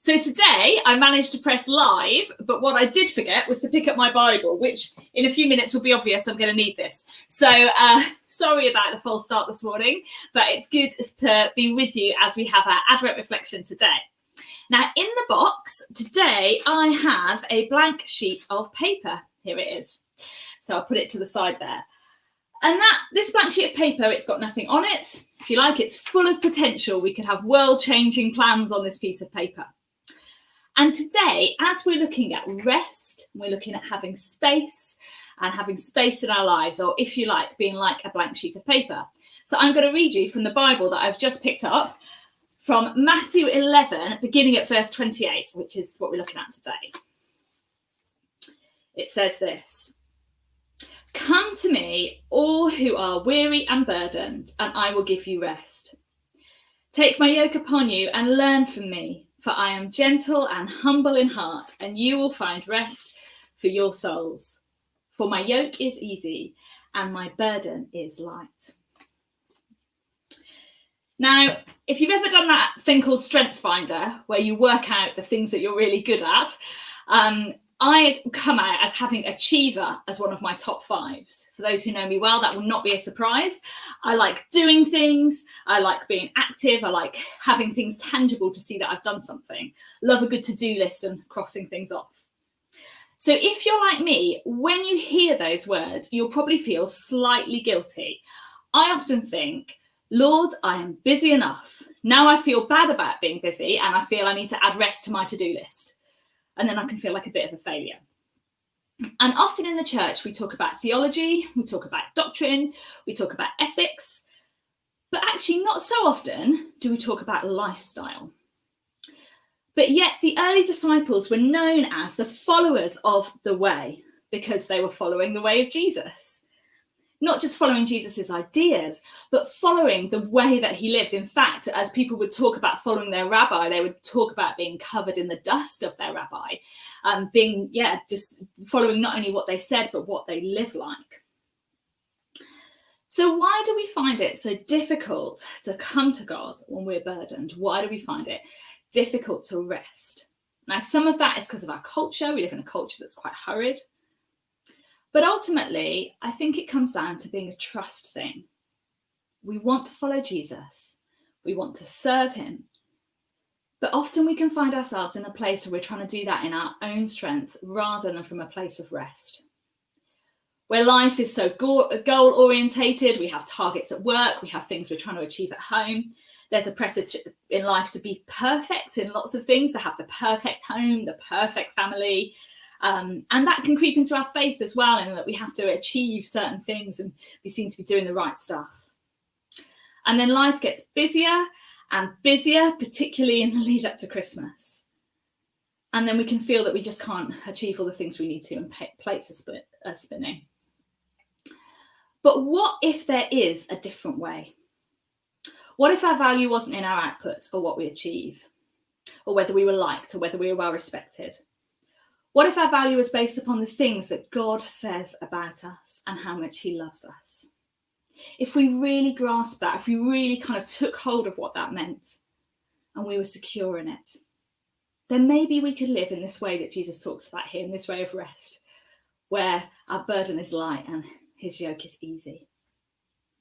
So today I managed to press live, but what I did forget was to pick up my Bible, which in a few minutes will be obvious I'm going to need this. So sorry about the false start this morning, but it's good to be with you as we have our Advent reflection today. Now in the box today I have a blank sheet of paper. Here it is. So I'll put it to the side there. And this blank sheet of paper, it's got nothing on it. If you like, it's full of potential. We could have world-changing plans on this piece of paper. And today, as we're looking at rest, we're looking at having space and having space in our lives, or if you like, being like a blank sheet of paper. So I'm going to read you from the Bible that I've just picked up from Matthew 11, beginning at verse 28, which is what we're looking at today. It says this: "Come to me, all who are weary and burdened, and I will give you rest. Take my yoke upon you and learn from me, for I am gentle and humble in heart, and you will find rest for your souls. For my yoke is easy and my burden is light." Now, if you've ever done that thing called Strength Finder, where you work out the things that you're really good at, I come out as having achiever as one of my top fives. For those who know me well, that will not be a surprise. I like doing things. I like being active. I like having things tangible to see that I've done something. Love a good to-do list and crossing things off. So if you're like me, when you hear those words, you'll probably feel slightly guilty. I often think, Lord, I am busy enough. Now I feel bad about being busy and I feel I need to add rest to my to-do list. And then I can feel like a bit of a failure. And often in the church, we talk about theology, we talk about doctrine, we talk about ethics, but actually not so often do we talk about lifestyle. But yet the early disciples were known as the followers of the way because they were following the way of Jesus. Not just following Jesus's ideas, but following the way that he lived. In fact, as people would talk about following their rabbi, they would talk about being covered in the dust of their rabbi, just following not only what they said, but what they live like. So why do we find it so difficult to come to God when we're burdened? Why do we find it difficult to rest? Now, some of that is because of our culture. We live in a culture that's quite hurried. But ultimately, I think it comes down to being a trust thing. We want to follow Jesus. We want to serve him. But often we can find ourselves in a place where we're trying to do that in our own strength rather than from a place of rest. Where life is so goal-orientated, we have targets at work, we have things we're trying to achieve at home. There's a pressure in life to be perfect in lots of things, to have the perfect home, the perfect family. And that can creep into our faith as well, in that we have to achieve certain things and we seem to be doing the right stuff. And then life gets busier and busier, particularly in the lead up to Christmas. And then we can feel that we just can't achieve all the things we need to, and plates are spinning. But what if there is a different way? What if our value wasn't in our output or what we achieve, or whether we were liked or whether we were well respected? What if our value is based upon the things that God says about us and how much he loves us? If we really grasped that, if we really kind of took hold of what that meant and we were secure in it, then maybe we could live in this way that Jesus talks about here, in this way of rest, where our burden is light and his yoke is easy.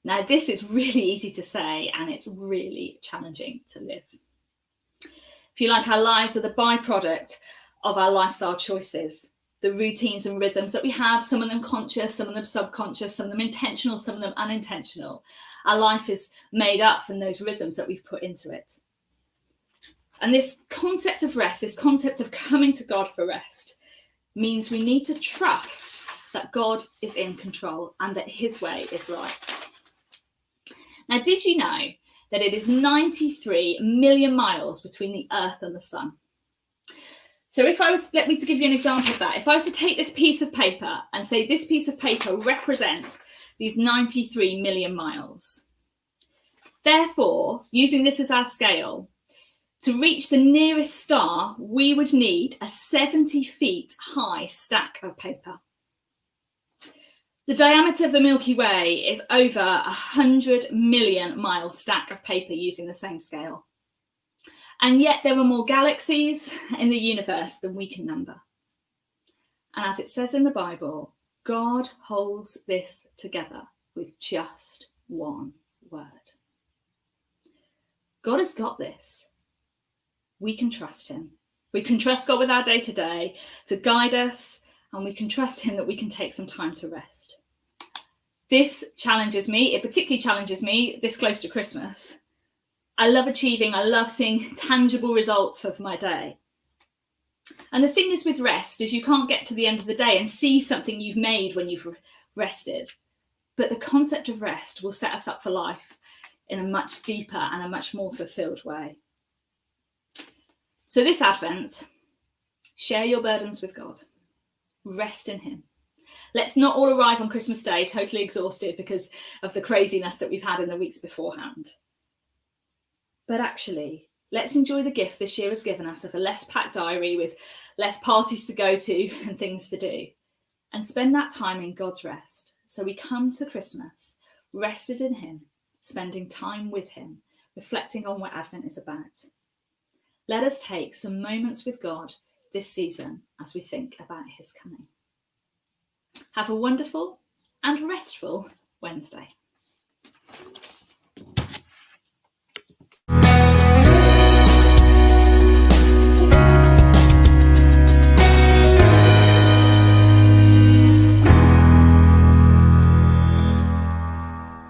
Now, this is really easy to say and it's really challenging to live. If you like, our lives are the byproduct of our lifestyle choices, the routines and rhythms that we have, some of them conscious, some of them subconscious, some of them intentional, some of them unintentional. Our life is made up from those rhythms that we've put into it. And this concept of rest, this concept of coming to God for rest, means we need to trust that God is in control and that his way is right. Now, did you know that it is 93 million miles between the Earth and the sun? So let me to give you an example of that. If I was to take this piece of paper and say this piece of paper represents these 93 million miles. Therefore, using this as our scale, to reach the nearest star, we would need a 70 feet high stack of paper. The diameter of the Milky Way is over 100 million mile stack of paper using the same scale. And yet there are more galaxies in the universe than we can number. And as it says in the Bible, God holds this together with just one word. God has got this. We can trust him. We can trust God with our day-to-day to guide us, and we can trust him that we can take some time to rest. This challenges me. It particularly challenges me this close to Christmas. I love achieving. I love seeing tangible results for my day. And the thing is with rest is you can't get to the end of the day and see something you've made when you've rested. But the concept of rest will set us up for life in a much deeper and a much more fulfilled way. So this Advent, share your burdens with God. Rest in him. Let's not all arrive on Christmas Day totally exhausted because of the craziness that we've had in the weeks beforehand. But actually, let's enjoy the gift this year has given us of a less packed diary with less parties to go to and things to do, and spend that time in God's rest. So we come to Christmas rested in him, spending time with him, reflecting on what Advent is about. Let us take some moments with God this season as we think about his coming. Have a wonderful and restful Wednesday.